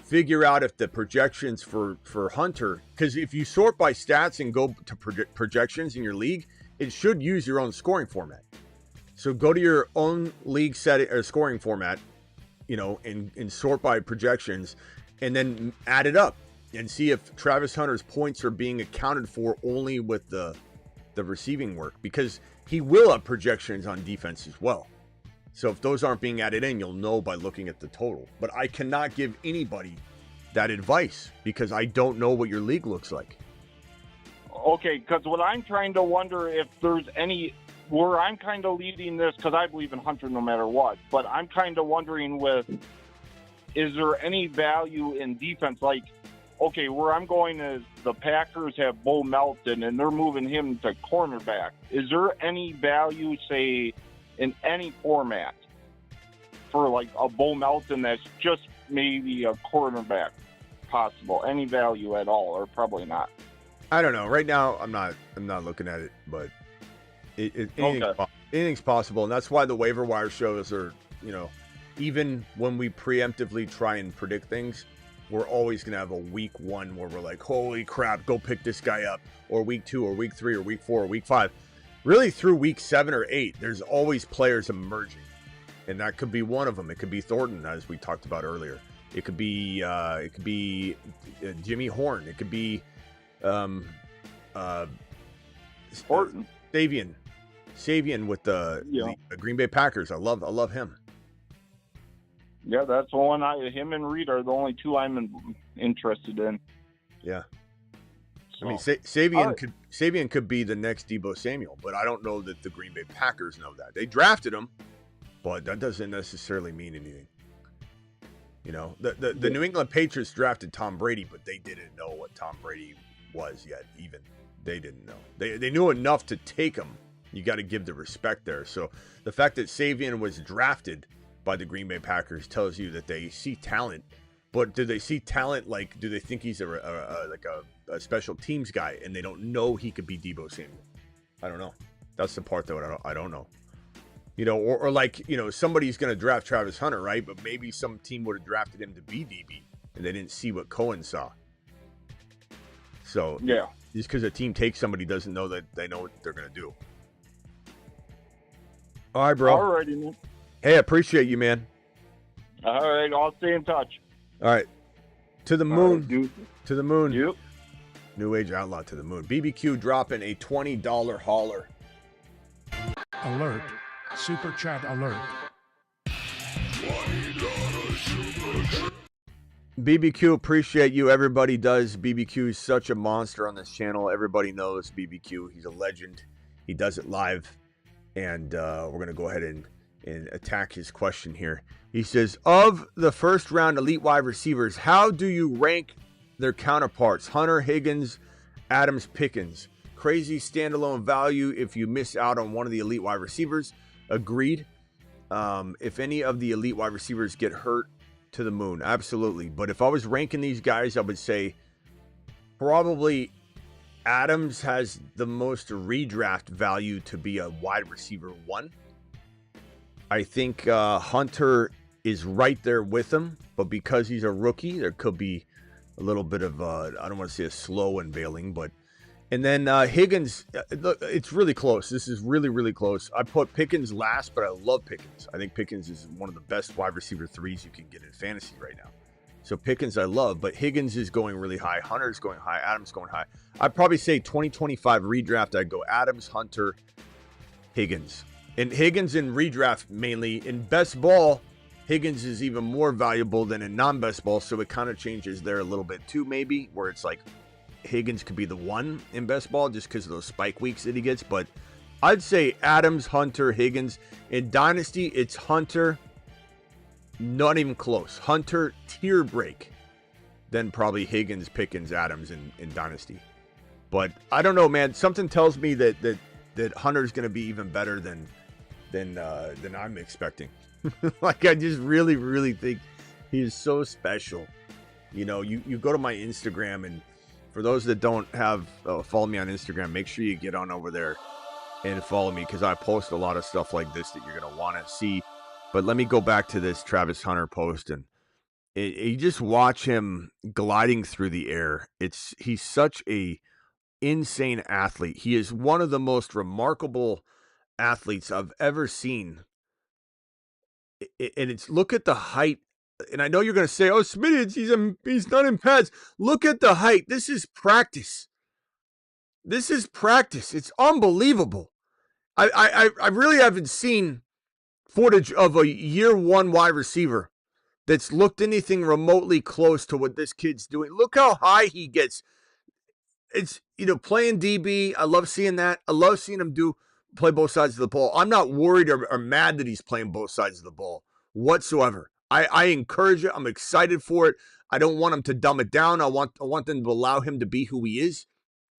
figure out if the projections for Hunter, because if you sort by stats and go to projections in your league, it should use your own scoring format. So go to your own league setting or scoring format, and sort by projections, and then add it up and see if Travis Hunter's points are being accounted for only with the receiving work, because he will have projections on defense as well. So if those aren't being added in, you'll know by looking at the total. But I cannot give anybody that advice because I don't know what your league looks like. Okay, because what I'm trying to wonder if there's any where I'm kind of leading this, because I believe in Hunter no matter what, but I'm kind of wondering is there any value in defense? Like, okay, where I'm going is the Packers have Bo Melton, and they're moving him to cornerback. Is there any value, say, in any format for, like, a Bo Melton that's just maybe a cornerback possible? Any value at all, or probably not? I don't know. Right now, I'm not looking at it, but anything's possible, and that's why the waiver wire shows are, even when we preemptively try and predict things, we're always going to have a week 1 where we're like, holy crap, go pick this guy up, or week 2 or week 3 or week 4 or week 5. Really through week 7 or 8, there's always players emerging, and that could be one of them. It could be Thornton, as we talked about earlier. It could be Jimmy Horn. It could be Thornton. Savian with the Green Bay Packers. I love him. Yeah, that's the one. Him and Reed are the only two I'm interested in. Yeah. So, I mean, Savian could be the next Deebo Samuel, but I don't know that the Green Bay Packers know that. They drafted him, but that doesn't necessarily mean anything. The New England Patriots drafted Tom Brady, but they didn't know what Tom Brady was yet. Even they didn't know. They knew enough to take him. You got to give the respect there. So the fact that Savian was drafted by the Green Bay Packers tells you that they see talent. But do they see talent? Like, do they think he's a special teams guy and they don't know he could be Deebo Samuel? I don't know. That's the part that I don't know. Somebody's going to draft Travis Hunter, right? But maybe some team would have drafted him to be DB and they didn't see what Cohen saw. So yeah, just because a team takes somebody doesn't know that they know what they're going to do. All right, bro. All righty, man. Hey, I appreciate you, man. All right, I'll stay in touch. All right. To the moon. Right, to the moon. Yep. New Age Outlaw to the moon. BBQ dropping a $20 hauler. Alert. Super chat alert. BBQ, appreciate you. Everybody does. BBQ is such a monster on this channel. Everybody knows BBQ. He's a legend. He does it live. And we're going to go ahead and attack his question here. He says, of the first round elite wide receivers, how do you rank their counterparts? Hunter, Higgins, Adams, Pickens. Crazy standalone value if you miss out on one of the elite wide receivers. Agreed. If any of the elite wide receivers get hurt, to the moon. Absolutely. But if I was ranking these guys, I would say probably Adams has the most redraft value to be a wide receiver 1. I think Hunter is right there with him, but because he's a rookie, there could be a little bit of I don't want to say a slow unveiling, but and then Higgins, look, it's really close. This is really, really close. I put Pickens last, but I love Pickens. I think Pickens is one of the best wide receiver 3s you can get in fantasy right now. So Pickens I love, but Higgins is going really high. Hunter's going high. Adams going high. I'd probably say 2025 redraft, I'd go Adams, Hunter, Higgins. And Higgins in redraft mainly. In best ball, Higgins is even more valuable than in non-best ball, so it kind of changes there a little bit too, maybe, where it's like Higgins could be the 1 in best ball just because of those spike weeks that he gets. But I'd say Adams, Hunter, Higgins. In Dynasty, it's Hunter, not even close. Hunter, tier break. Then probably Higgins, Pickens, Adams in Dynasty. But I don't know, man. Something tells me that Hunter's going to be even better than I'm expecting. Like, I just really, really think he is so special. You go to my Instagram, and for those that don't have follow me on Instagram, make sure you get on over there and follow me, because I post a lot of stuff like this that you're going to want to see. But let me go back to this Travis Hunter post, and you just watch him gliding through the air. He's such a insane athlete. He is one of the most remarkable athletes I've ever seen. And it's, look at the height. And I know you're going to say, oh, Smitty, he's not in pads. Look at the height. This is practice. This is practice. It's unbelievable. I really haven't seen footage of a year one wide receiver that's looked anything remotely close to what this kid's doing. Look how high he gets. It's, playing DB. I love seeing that. I love seeing him play both sides of the ball. I'm not worried or mad that he's playing both sides of the ball whatsoever. I encourage it. I'm excited for it. I don't want him to dumb it down. I want them to allow him to be who he is.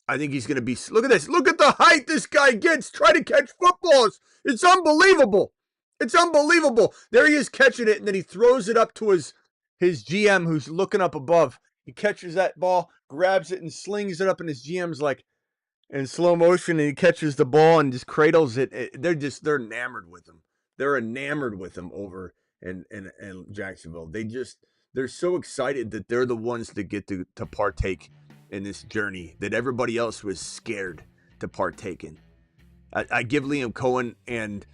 I think he's going to be, look at this. Look at the height this guy gets. Try to catch footballs. It's unbelievable. It's unbelievable. There he is catching it, and then he throws it up to his GM who's looking up above. He catches that ball, grabs it, and slings it up, and his GM's like in slow motion, and he catches the ball and just cradles it. They're enamored with him. They're enamored with him over in Jacksonville. They're so excited that they're the ones that get to partake in this journey that everybody else was scared to partake in. I give Liam Cohen and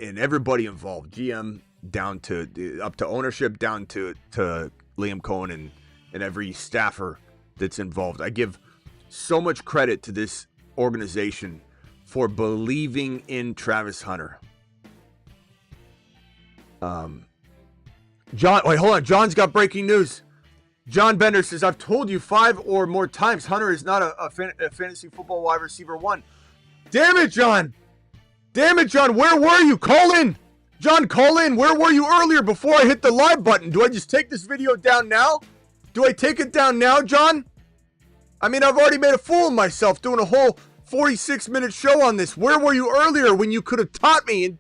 everybody involved, GM down to up to ownership, down to Liam Cohen and every staffer that's involved. I give so much credit to this organization for believing in Travis Hunter. John, wait, hold on. John's got breaking news. John Bender says, I've told you 5 or more times Hunter is not a fantasy football wide receiver 1. Damn it, John. Damn it, John. Where were you? Call in. John, call in. Where were you earlier before I hit the live button? Do I just take this video down now? Do I take it down now, John? I mean, I've already made a fool of myself doing a whole 46-minute show on this. Where were you earlier when you could have taught me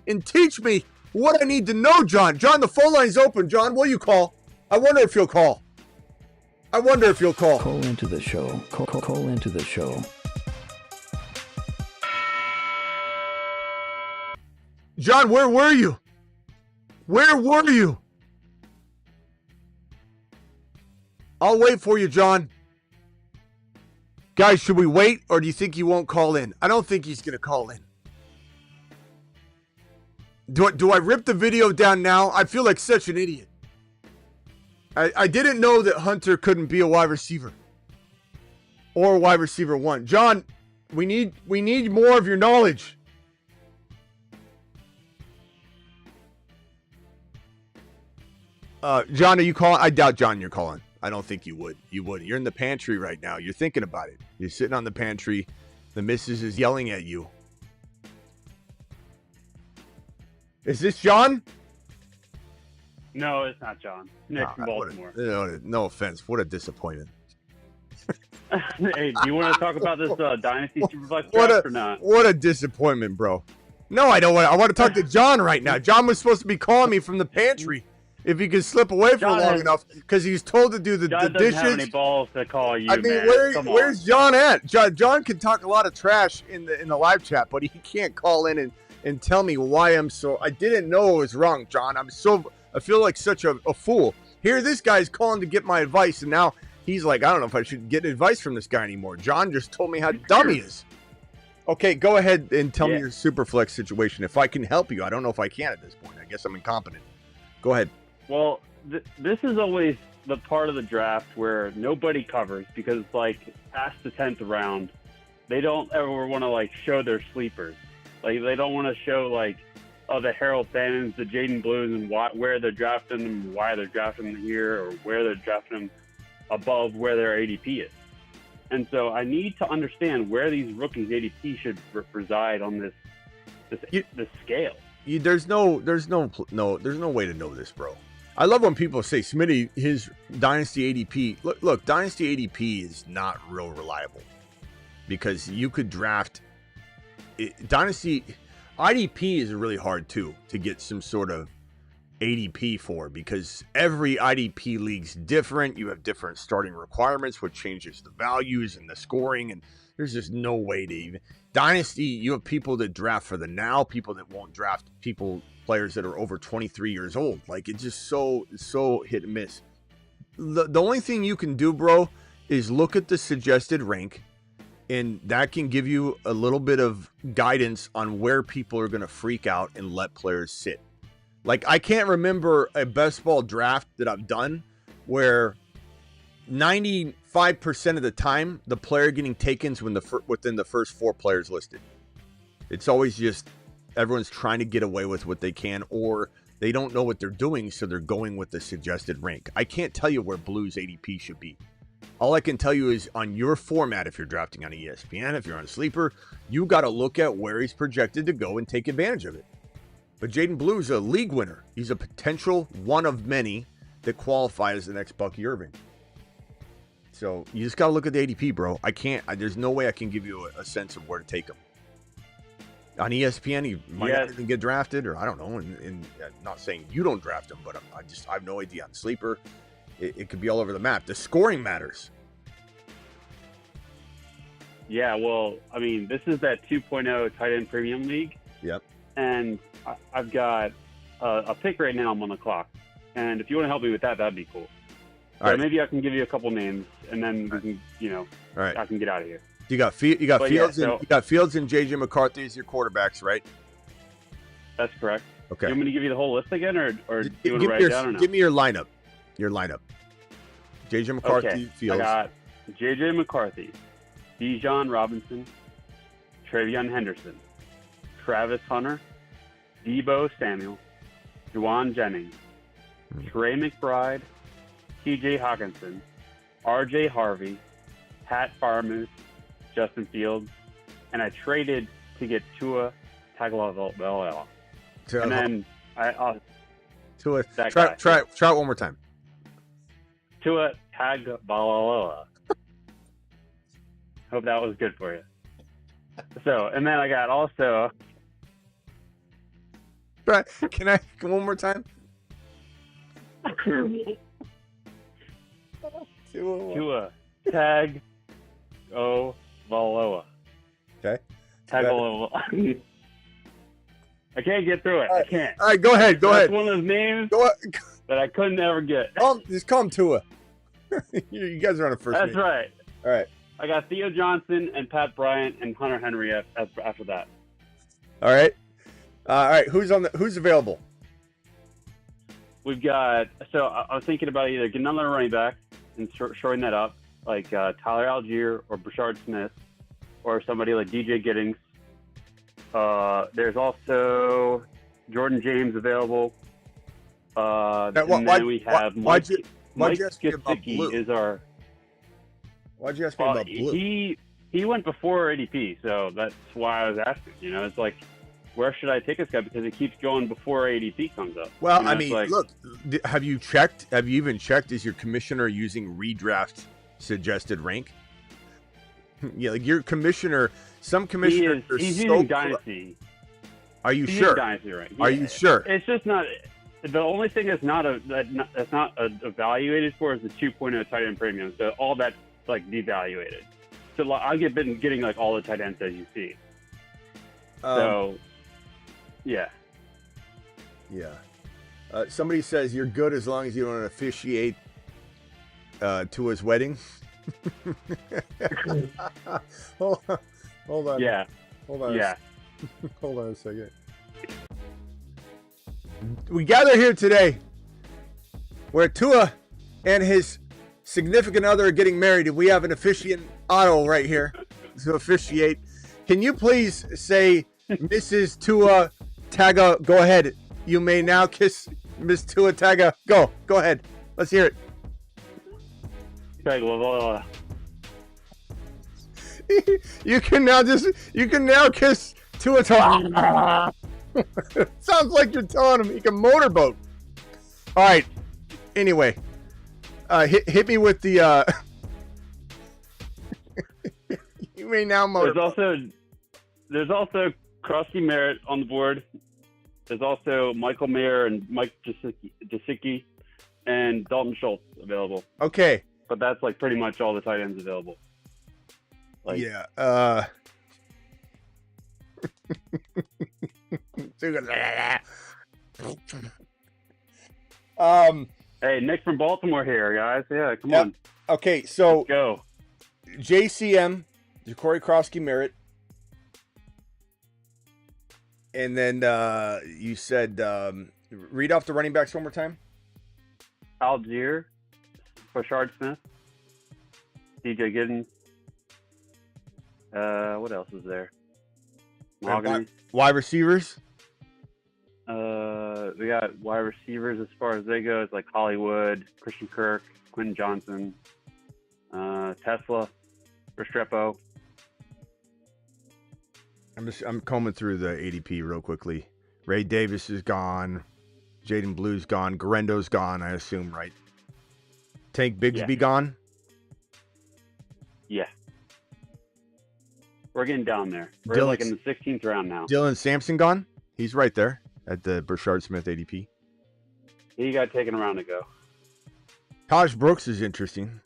and teach me what I need to know, John? John, the phone line's open. John, will you call? I wonder if you'll call. Call into the show. Call into the show. John, where were you? Where were you? I'll wait for you, John. Guys, should we wait, or do you think he won't call in? I don't think he's going to call in. Do I rip the video down now? I feel like such an idiot. I didn't know that Hunter couldn't be a wide receiver or a wide receiver 1. John, we need more of your knowledge. John, are you calling? I doubt, John, you're calling. I don't think you would. You would. You're in the pantry right now. You're thinking about it. You're sitting on the pantry. The missus is yelling at you. Is this John? No, it's not John. Nick from Baltimore. No offense. What a disappointment. Hey, do you want to talk about this Dynasty Superflex draft or not? What a disappointment, bro. No, I don't want to. I want to talk to John right now. John was supposed to be calling me from the pantry. If he could slip away for long enough, because he's told to do the John dishes. Doesn't have any balls to call you, I mean, man. where's John at? John can talk a lot of trash in the live chat, but he can't call in and tell me why I'm so. I didn't know it was wrong, John. I feel like such a fool. Here, this guy's calling to get my advice, and now he's like, I don't know if I should get advice from this guy anymore. John just told me how dumb he is. Okay, go ahead and tell me your Superflex situation. If I can help you, I don't know if I can at this point. I guess I'm incompetent. Go ahead. Well, this is always the part of the draft where nobody covers because it's like past the 10th round, they don't ever want to like show their sleepers. Like they don't want to show like, the Harold Fannons, the Jaden Blues, and where they're drafting them, why they're drafting them here, or where they're drafting them above where their ADP is. And so I need to understand where these rookies' ADP should reside on this scale. There's no way to know this, bro. I love when people say, Smitty, his Dynasty ADP. Look, Dynasty ADP is not real reliable because you could draft Dynasty. IDP is really hard, too, to get some sort of ADP for because every IDP league's different. You have different starting requirements, which changes the values and the scoring, and there's just no way to even. Dynasty, you have people that draft for the now, people that won't draft players that are over 23 years old. Like, it's just so hit and miss. The only thing you can do, bro, is look at the suggested rank And that can give you a little bit of guidance on where people are going to freak out and let players sit. Like, I can't remember a best ball draft that I've done where 95% of the time the player getting taken is within the first 4 players listed. It's always just everyone's trying to get away with what they can, or they don't know what they're doing, so they're going with the suggested rank. I can't tell you where Blue's ADP should be. All I can tell you is on your format, if you're drafting on ESPN, if you're on Sleeper, you got to look at where he's projected to go and take advantage of it. But Jaden Blue's a league winner. He's a potential one of many that qualify as the next Bucky Irving. So you just got to look at the ADP, bro. There's no way I can give you a sense of where to take him. On ESPN, he might not even get drafted, or I don't know. And not saying you don't draft him, but I have no idea. On Sleeper, it could be all over the map. The scoring matters. Yeah, well, I mean, this is that 2.0 tight end premium league. Yep. And I've got a pick right now. I'm on the clock. And if you want to help me with that, that'd be cool. So right. Maybe I can give you a couple names, and then we can, all right. I can get out of here. You got Fields and JJ McCarthy as your quarterbacks, right? That's correct. Okay. You want me to give you the whole list again, or do you want to write it down or no? Give me your lineup. JJ McCarthy, okay. Fields. I got JJ McCarthy, Bijan Robinson, Travion Henderson, Travis Hunter, Debo Samuel, Juwan Jennings, Trey McBride, TJ Hawkinson, RJ Harvey, Pat Farmouth, Justin Fields, and I traded to get Tua Tagovailoa. And then Tua. Try it one more time. Tua Tagovailoa. Hope that was good for you. So, and then I got also. Right? Can I one more time? Tua Tagovailoa. Okay. Tagovailoa. I can't get through it. All right. I can't. All right, go ahead. That's one of those names that I couldn't ever get. Just call him Tua. You guys are on a first name. That's right. All right. I got Theo Johnson and Pat Bryant and Hunter Henry after that. All right. All right. Who's available? We've got. So I was thinking about either getting another running back and shoring that up, like Tyler Algier or Brashard Smith, or somebody like DJ Giddings. There's also Jordan James available. Then we have Mike Gesicki is our. Why'd you ask me about Blue? He went before ADP, so that's why I was asking. It's like, where should I take this guy? Because it keeps going before ADP comes up. Well, I mean, look, have you checked? Have you even checked? Is your commissioner using redraft suggested rank? Yeah, like your commissioner. Some commissioners he's using Dynasty. Are you sure? Dynasty rank. Are you sure? It's just not. The only thing that's not evaluated for is the 2.0 tight end premium. So all that's like devaluated. So I've been getting like all the tight ends as you see. So, yeah. Yeah. Somebody says you're good as long as you don't officiate Tua's wedding. Hold on. Yeah. Hold on. Yeah. Hold on a second. We gather here today where Tua and his significant other are getting married, and we have an officiant Otto right here to officiate. Can you please say, Mrs. Tua Taga, go ahead. You may now kiss Miss Tua Taga. Go ahead. Let's hear it. You can now kiss Tua Taga. Sounds like you're telling him he can motorboat. All right. Anyway, hit me with the. You may now motorboat. There's also Krusty Merritt on the board. There's also Michael Mayer and Mike Gesicki and Dalton Schultz available. Okay. But that's like pretty much all the tight ends available. Yeah. Hey, Nick from Baltimore here, guys. Yeah, come on. Okay, so Let's go. JCM Ja'Cory Krosky-Merritt. And then you said, read off the running backs one more time. Algier, Bashard Smith, DJ Giddens. What else is there? Mahogany. Wide receivers. We got wide receivers as far as they go. It's like Hollywood, Christian Kirk, Quentin Johnson, Tesla, Restrepo. I'm combing through the ADP real quickly. Ray Davis is gone. Jaden Blue's gone. Garendo's gone, I assume, right? Tank Bigsby gone? Yeah. We're getting down there. We're like in the 16th round now. Dylan Sampson gone? He's right there at the Brashard Smith ADP. He got taken a round ago. Taj Brooks is interesting.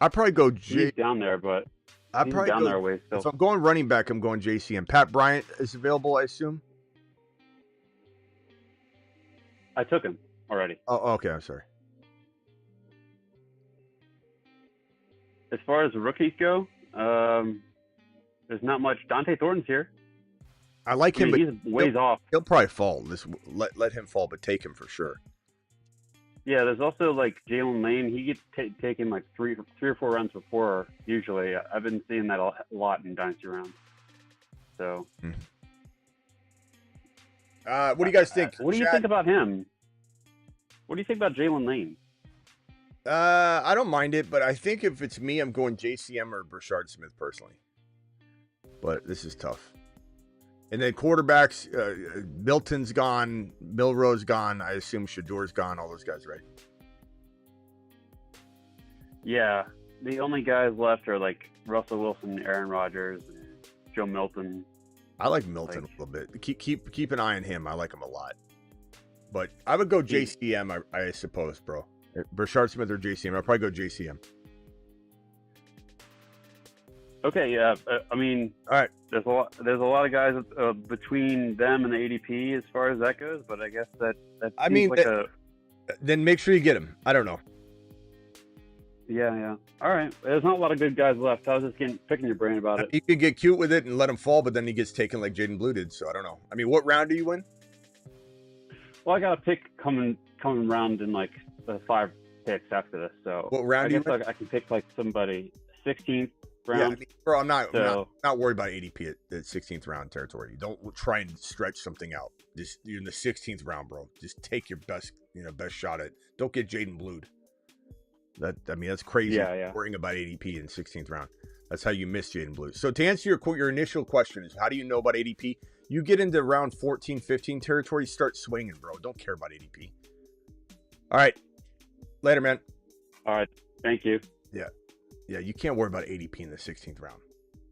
I'd probably go He's down there, but I'd probably down go, there a ways still. If I'm going running back, I'm going JCM. Pat Bryant is available, I assume? I took him already. Oh, okay. I'm sorry. As far as the rookies go, there's not much. Dante Thornton's here. I like him, but he's ways off. He'll probably fall. Let him fall, but take him for sure. Yeah, there's also like Jalen Lane. He gets taken like three or four rounds before. Usually, I've been seeing that a lot in dynasty rounds. So, what do you guys think? What do you think about him? What do you think about Jalen Lane? I don't mind it, but I think if it's me, I'm going JCM or Brashard Smith personally. But this is tough. And then quarterbacks, Milton's gone, Milroe's gone. I assume Shedeur's gone. All those guys, right? Yeah, the only guys left are like Russell Wilson, Aaron Rodgers, and Joe Milton. I like Milton a little bit. Keep an eye on him. I like him a lot. But I would go JCM, I suppose, bro. Brashard Smith or JCM. I'll probably go JCM. Okay, yeah. I mean, all right. There's a lot of guys between them and the ADP as far as that goes. But I guess that I mean, like then make sure you get him. I don't know. Yeah. All right. There's not a lot of good guys left. I was just picking your brain about it. You can get cute with it and let him fall, but then he gets taken like Jaden Blue did. So I don't know. I mean, what round do you win? Well, I got a pick coming round in like 5 picks after this. So what round do you win? I can pick like somebody 16th round. Yeah, I mean, bro, I'm not worried about ADP at the 16th round territory. Don't try and stretch something out. Just you're in the 16th round, bro. Just take your best shot at. Don't get Jaden Blued. That's crazy. Yeah. Worrying about ADP in 16th round. That's how you miss Jaden Blue. So to answer your initial question is, how do you know about ADP? You get into round 14, 15 territory, start swinging, bro. Don't care about ADP. All right. Later, man. All right. Thank you. Yeah, you can't worry about ADP in the 16th round.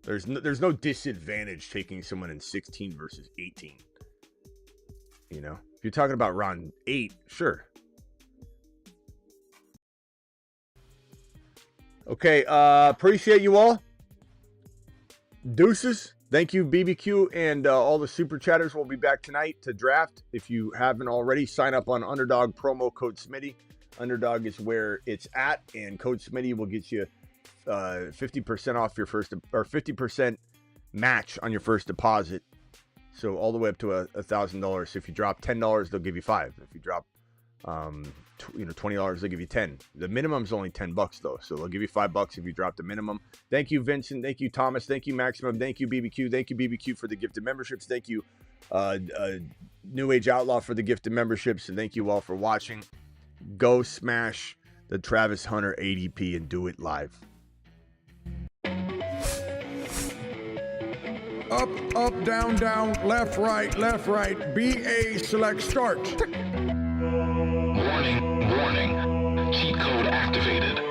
There's no disadvantage taking someone in 16 versus 18. If you're talking about round 8, sure. Okay, appreciate you all. Deuces. Thank you, BBQ, and all the super chatters. Will be back tonight to draft. If you haven't already, sign up on Underdog, promo code Smitty. Underdog is where it's at, and code Smitty will get you 50% off your first, or 50% match on your first deposit. So all the way up to $1,000. So if you drop $10, they'll give you $5. If you drop $20, they'll give you $10. The minimum is only $10 though, so they'll give you $5 if you drop the minimum. Thank you, Vincent. Thank you, Thomas. Thank you, Maximum. Thank you, BBQ. Thank you, BBQ, for the gifted memberships. Thank you, New Age Outlaw, for the gifted memberships, and thank you all for watching. Go smash the Travis Hunter ADP and do it live. Up, up, down, down, left, right, BA select start. Warning. Cheat code activated.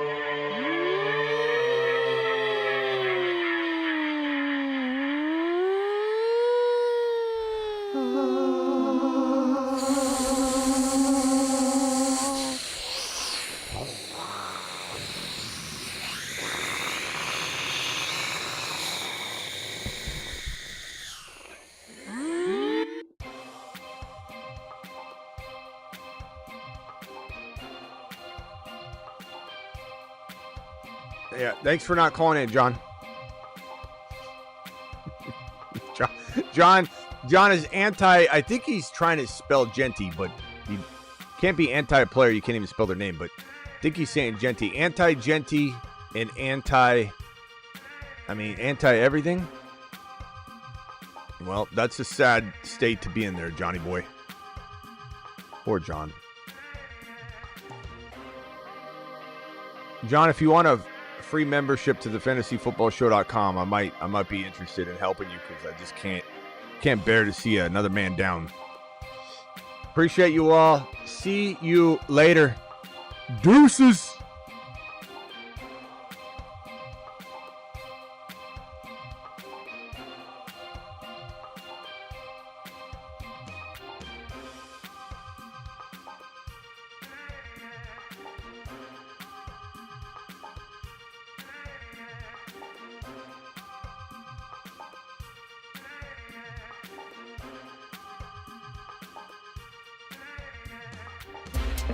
Yeah, thanks for not calling in, John. John is anti. I think he's trying to spell Genty, but he can't be anti a player. You can't even spell their name. But I think he's saying Genty, anti-Genty, and anti everything. Well, that's a sad state to be in there, Johnny boy. Poor John. John, if you want a free membership to the fantasyfootballshow.com, I might be interested in helping you because I just can't bear to see another man down. Appreciate you all. See you later. Deuces.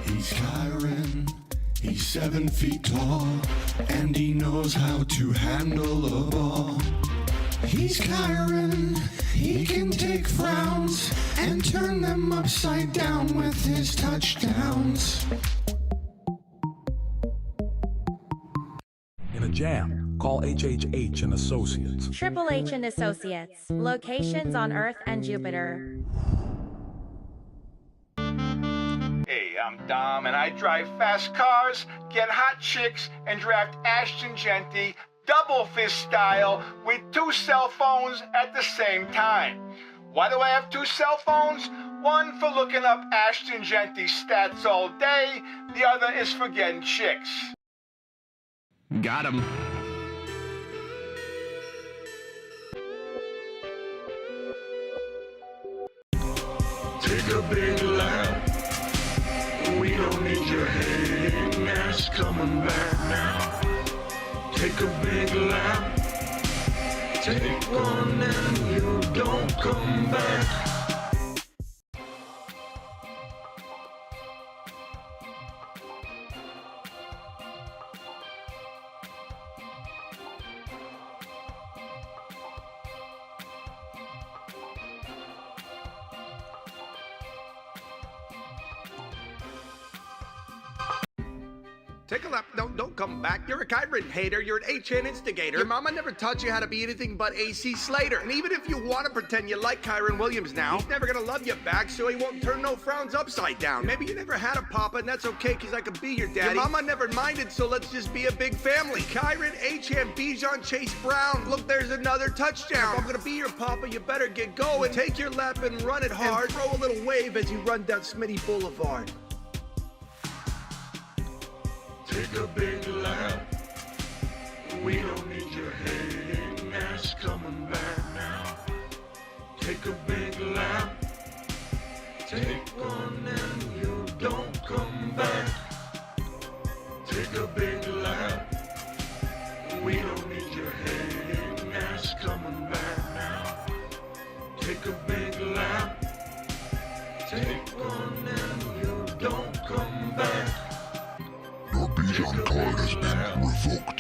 He's Kyren, he's 7 feet tall, and he knows how to handle a ball. He's Kyren, he can take frowns and turn them upside down with his touchdowns. In a jam, call HHH and Associates. Triple H and Associates, locations on Earth and Jupiter. Hey, I'm Dom, and I drive fast cars, get hot chicks, and draft Ashton Genty double fist style with 2 cell phones at the same time. Why do I have 2 cell phones? One for looking up Ashton Genty stats all day, the other is for getting chicks. Got him. Take a big lap. We don't need your hating ass coming back now. Take a big lap. Take one and you don't come back. Take a lap. Don't come back. You're a Kyren hater. You're an HN instigator. Your mama never taught you how to be anything but AC Slater. And even if you want to pretend you like Kyren Williams now, he's never gonna love you back, so he won't turn no frowns upside down. Maybe you never had a papa, and that's okay, because I could be your daddy. Your mama never minded, so let's just be a big family. Kyren, HN, Bijan, Chase Brown. Look, there's another touchdown. If I'm gonna be your papa, you better get going. Take your lap and run it hard. And throw a little wave as you run down Smitty Boulevard. Take a big lap. We don't need your hating ass coming back now. Take a big lap. Take one and you don't come back. Take a big lap. We don't need your hating ass coming back now. Take a big lap. Take one and you don't come back. Your Bijan card has been revoked.